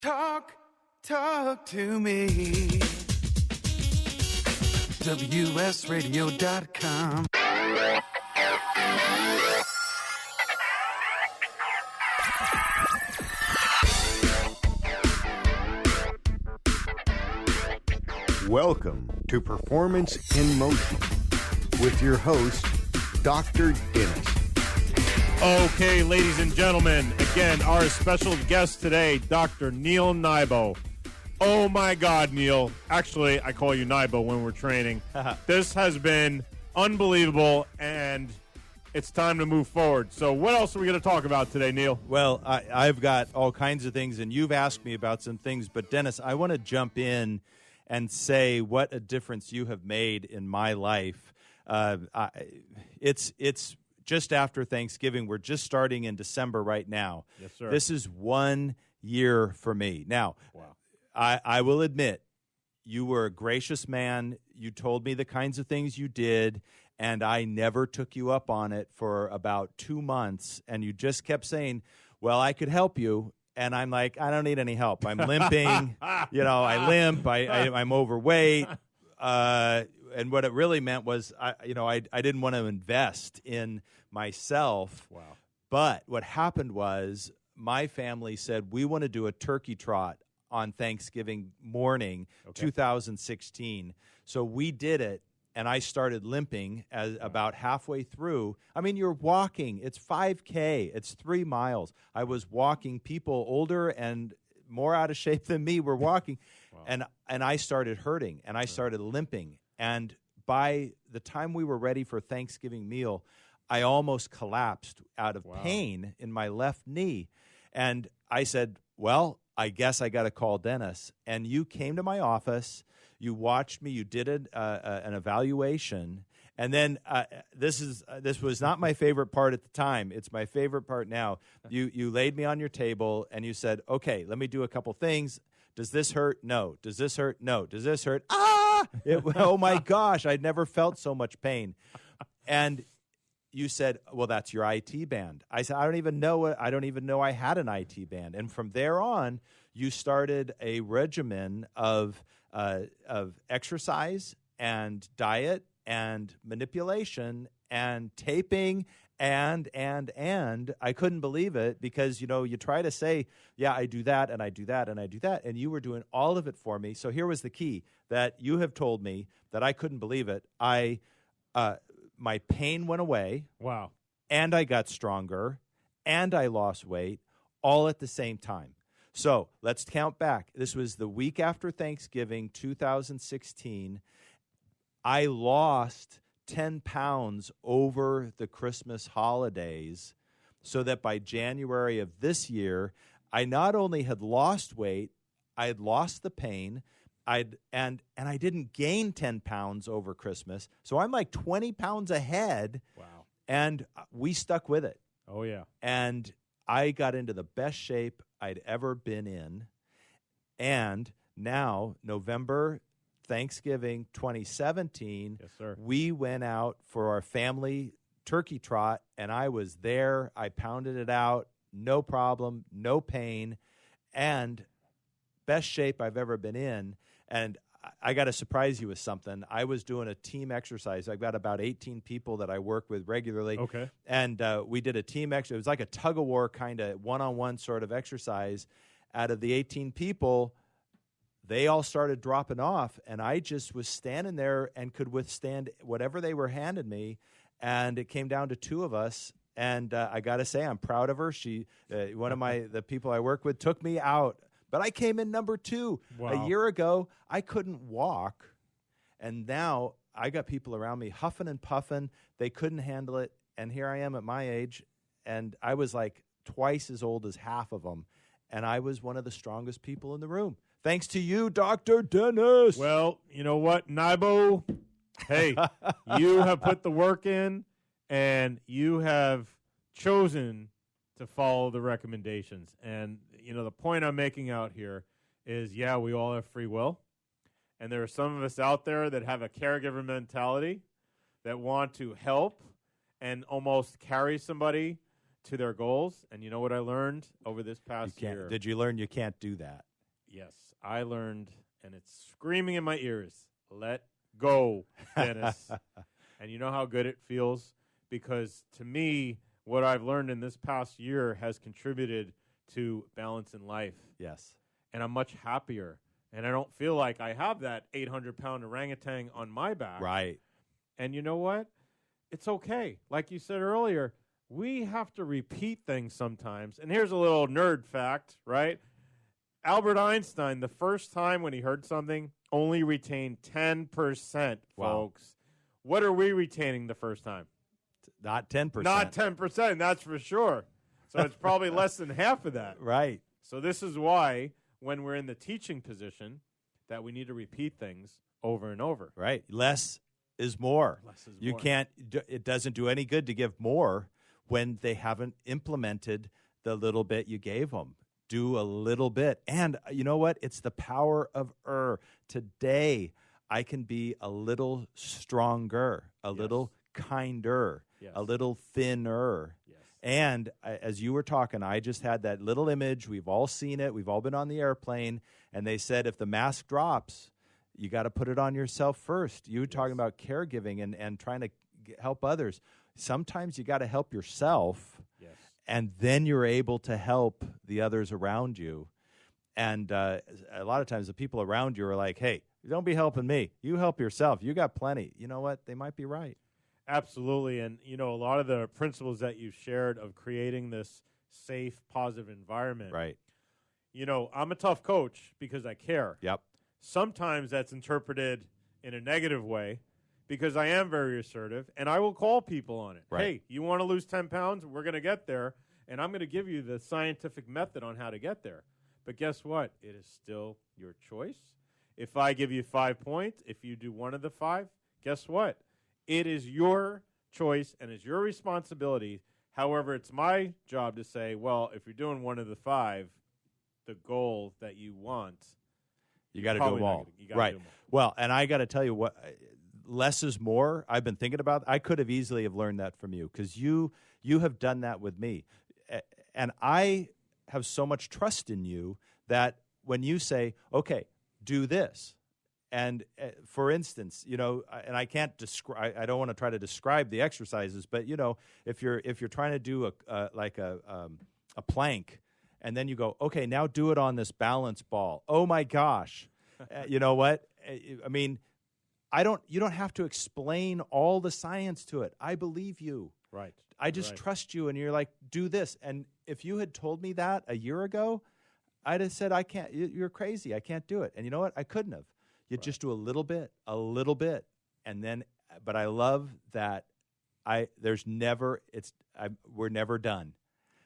Talk to me. WSRadio.com. Welcome to Performance in Motion with your host, Dr. Deniz. Okay, ladies and gentlemen, again, our special guest today, Dr. Neal Nybo. Oh my God, Neal. Actually, I call you Nybo when we're training. This has been unbelievable, and it's time to move forward. So what else are we going to talk about today, Neal? Well, I've got all kinds of things, and you've asked me about some things. But, Dennis, I want to jump in and say what a difference you have made in my life. It's just after Thanksgiving. We're just starting in December right now. Yes, sir. This is 1 year for me. Now, wow. I will admit, you were a gracious man. You told me the kinds of things you did, and I never took you up on it for about 2 months. And you just kept saying, well, I could help you. And I'm like, I don't need any help. I'm limping. I limp. I'm overweight. And what it really meant was, I didn't want to invest in myself. Wow. But what happened was my family said, we want to do a turkey trot on Thanksgiving morning, 2016. So we did it, and I started limping about halfway through. I mean, you're walking. It's 5K. It's 3 miles. I was walking. People older and more out of shape than me were walking. Wow. And I started hurting, and I started limping. And by the time we were ready for Thanksgiving meal, I almost collapsed out of pain in my left knee. And I said, well, I guess I got to call Deniz. And you came to my office. You watched me. You did an evaluation. And then this was not my favorite part at the time. It's my favorite part now. You laid me on your table, and you said, okay, let me do a couple things. Does this hurt? No. Does this hurt? No. Does this hurt? Oh, my gosh. I'd never felt so much pain. And you said, well, that's your IT band. I said, I don't even know I had an IT band. And from there on, you started a regimen of exercise and diet and manipulation and taping and I couldn't believe it because, you try to say, yeah, I do that and I do that and I do that. And you were doing all of it for me. So here was the key that you have told me that I couldn't believe it. My pain went away. Wow. And I got stronger, and I lost weight all at the same time. So let's count back. This was the week after Thanksgiving, 2016. I lost 10 pounds over the Christmas holidays so that by January of this year, I not only had lost weight, I had lost the pain, and I didn't gain 10 pounds over Christmas. So I'm like 20 pounds ahead. Wow. And we stuck with it. Oh, yeah. And I got into the best shape I'd ever been in. And now, November, Thanksgiving 2017, yes, sir. We went out for our family turkey trot, and I was there. I pounded it out. No problem, no pain, and best shape I've ever been in. And I got to surprise you with something. I was doing a team exercise. I've got about 18 people that I work with regularly. Okay. And we did a team exercise. It was like a tug-of-war kind of one-on-one sort of exercise. Out of the 18 people, they all started dropping off, and I just was standing there and could withstand whatever they were handing me. And it came down to 2 of us. And I got to say, I'm proud of her. She, one of the people I work with, took me out. But I came in number 2. Wow. A year ago, I couldn't walk, and now I got people around me huffing and puffing. They couldn't handle it, and here I am at my age, and I was like twice as old as half of them, and I was one of the strongest people in the room. Thanks to you, Dr. Deniz. Well, you know what, Nybo? Hey, you have put the work in, and you have chosen to follow the recommendations. And, the point I'm making out here is, yeah, we all have free will. And there are some of us out there that have a caregiver mentality that want to help and almost carry somebody to their goals. And you know what I learned over this past year? Did you learn you can't do that? Yes, I learned, and it's screaming in my ears, let go, Dennis. And you know how good it feels? Because to me, what I've learned in this past year has contributed to balance in life. Yes. And I'm much happier. And I don't feel like I have that 800-pound orangutan on my back. Right. And you know what? It's okay. Like you said earlier, we have to repeat things sometimes. And here's a little nerd fact, right? Albert Einstein, the first time when he heard something, only retained 10%, Wow. folks. What are we retaining the first time? Not 10%. Not 10%, that's for sure. So it's probably less than half of that. Right. So this is why when we're in the teaching position that we need to repeat things over and over. Right. Less is more. Less is You more. can't, it doesn't do any good to give more when they haven't implemented the little bit you gave them. Do a little bit. And you know what? It's the power of Today, I can be a little stronger, a little kinder, a little thinner. Yes. And as you were talking, I just had that little image. We've all seen it. We've all been on the airplane. And they said, if the mask drops, you got to put it on yourself first. You were talking about caregiving and trying to help others. Sometimes you got to help yourself. Yes. And then you're able to help the others around you. And a lot of times the people around you are like, hey, don't be helping me. You help yourself. You got plenty. You know what? They might be right. Absolutely. And, you know, a lot of the principles that you've shared of creating this safe, positive environment. Right. You know, I'm a tough coach because I care. Yep. Sometimes that's interpreted in a negative way because I am very assertive, and I will call people on it. Right. Hey, you want to lose 10 pounds? We're going to get there, and I'm going to give you the scientific method on how to get there. But guess what? It is still your choice. If I give you 5 points, if you do one of the 5, guess what? It is your choice and it's your responsibility. However, it's my job to say, well, if you're doing one of the 5, the goal that you want, You got to do probably them not all. gonna- you gotta Right. do 'em all. Well, and I got to tell you what, less is more. I've been thinking about. I could have easily have learned that from you because you have done that with me, and I have so much trust in you that when you say, "Okay, do this," and for instance, you know, and I can't describe. I don't want to try to describe the exercises, but you know, if you're trying to do a plank. And then you go, okay, now do it on this balance ball. Oh my gosh. You know what? I mean, you don't have to explain all the science to it. I believe you. Right. I just trust you. And you're like, do this. And if you had told me that a year ago, I'd have said, I can't, you're crazy. I can't do it. And you know what? I couldn't have. You just do a little bit. And then, but I love that we're never done.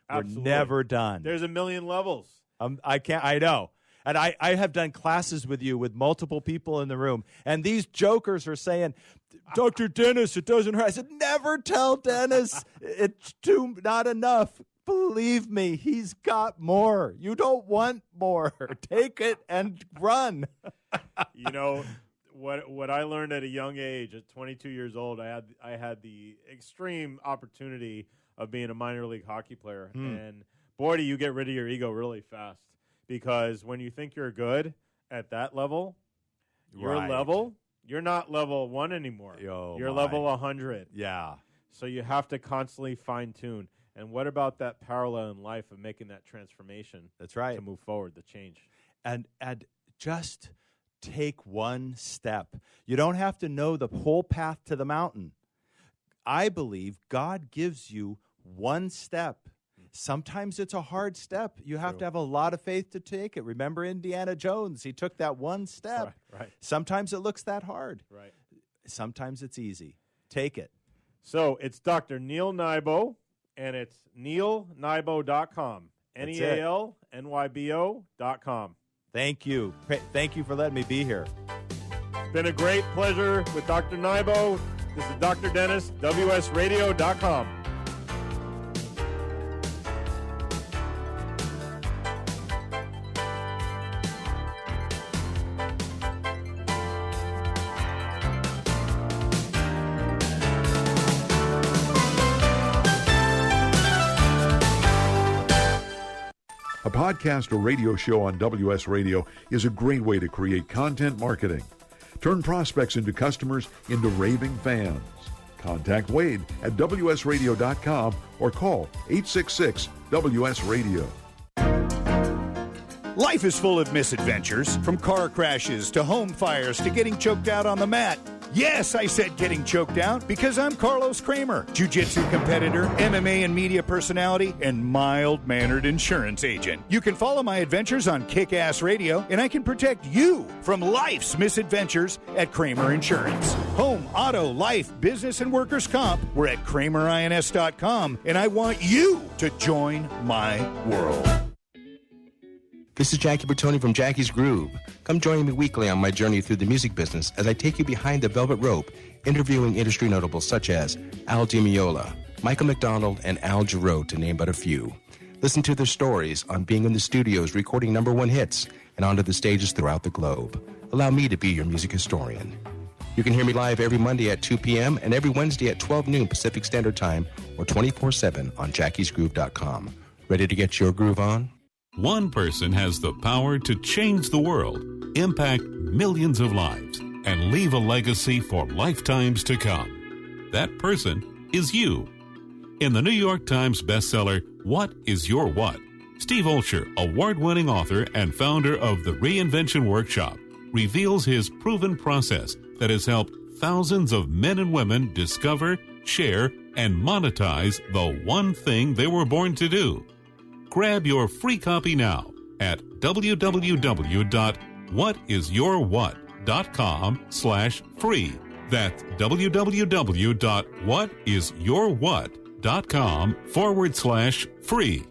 Absolutely. We're never done. There's a million levels. I know. And I have done classes with you with multiple people in the room. And these jokers are saying, Dr. Dennis, it doesn't hurt. I said, never tell Dennis. It's not enough. Believe me, he's got more. You don't want more. Take it and run. You know, what I learned at a young age, at 22 years old, I had the extreme opportunity of being a minor league hockey player. And boy, do you get rid of your ego really fast. Because when you think you're good at that level, you're not level 1 anymore. You're level 100. Yeah. So you have to constantly fine-tune. And what about that parallel in life of making that transformation? That's right. To move forward, the change. And just take one step. You don't have to know the whole path to the mountain. I believe God gives you one step. Sometimes it's a hard step. You have to have a lot of faith to take it. Remember Indiana Jones? He took that one step. Right. Sometimes it looks that hard. Right. Sometimes it's easy. Take it. So it's Dr. Neal Nybo, and it's nealnybo.com. NEALNYBO.com. Thank you. Thank you for letting me be here. It's been a great pleasure with Dr. Nybo. This is Dr. Dennis, WSRadio.com. A podcast or radio show on WS Radio is a great way to create content marketing. Turn prospects into customers into raving fans. Contact Wade at WSRadio.com or call 866-WS-RADIO. Life is full of misadventures, from car crashes to home fires to getting choked out on the mat. Yes, I said getting choked out because I'm Carlos Kramer, jiu-jitsu competitor, MMA and media personality, and mild-mannered insurance agent. You can follow my adventures on Kick-Ass Radio, and I can protect you from life's misadventures at Kramer Insurance. Home, auto, life, business, and workers' comp. We're at KramerINS.com, and I want you to join my world. This is Jackie Bertoni from Jackie's Groove. Come join me weekly on my journey through the music business as I take you behind the velvet rope, interviewing industry notables such as Al Di Meola, Michael McDonald, and Al Jarreau, to name but a few. Listen to their stories on being in the studios recording #1 hits and onto the stages throughout the globe. Allow me to be your music historian. You can hear me live every Monday at 2 p.m. and every Wednesday at 12 noon Pacific Standard Time or 24/7 on jackiesgroove.com. Ready to get your groove on? One person has the power to change the world, impact millions of lives, and leave a legacy for lifetimes to come. That person is you. In the New York Times bestseller, What is Your What? Steve Olsher, award-winning author and founder of the Reinvention Workshop, reveals his proven process that has helped thousands of men and women discover, share, and monetize the one thing they were born to do. Grab your free copy now at www.whatisyourwhat.com/free. That's www.whatisyourwhat.com/free.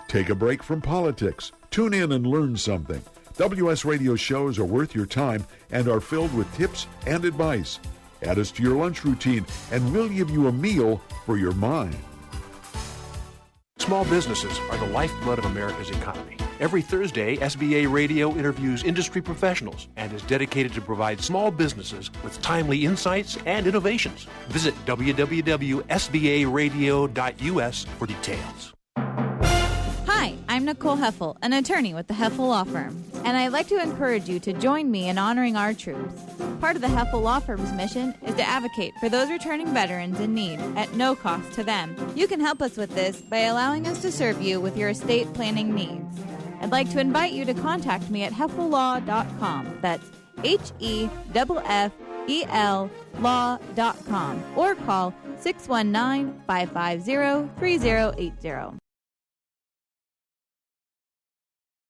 Take a break from politics. Tune in and learn something. WS Radio shows are worth your time and are filled with tips and advice. Add us to your lunch routine, and we'll give you a meal for your mind. Small businesses are the lifeblood of America's economy. Every Thursday, SBA Radio interviews industry professionals and is dedicated to provide small businesses with timely insights and innovations. Visit www.sbaradio.us for details. Hi, I'm Nicole Heffel, an attorney with the Heffel Law Firm, and I'd like to encourage you to join me in honoring our troops. Part of the Heffel Law Firm's mission is to advocate for those returning veterans in need at no cost to them. You can help us with this by allowing us to serve you with your estate planning needs. I'd like to invite you to contact me at heffellaw.com. That's HEFFEL law.com, or call 619-550-3080.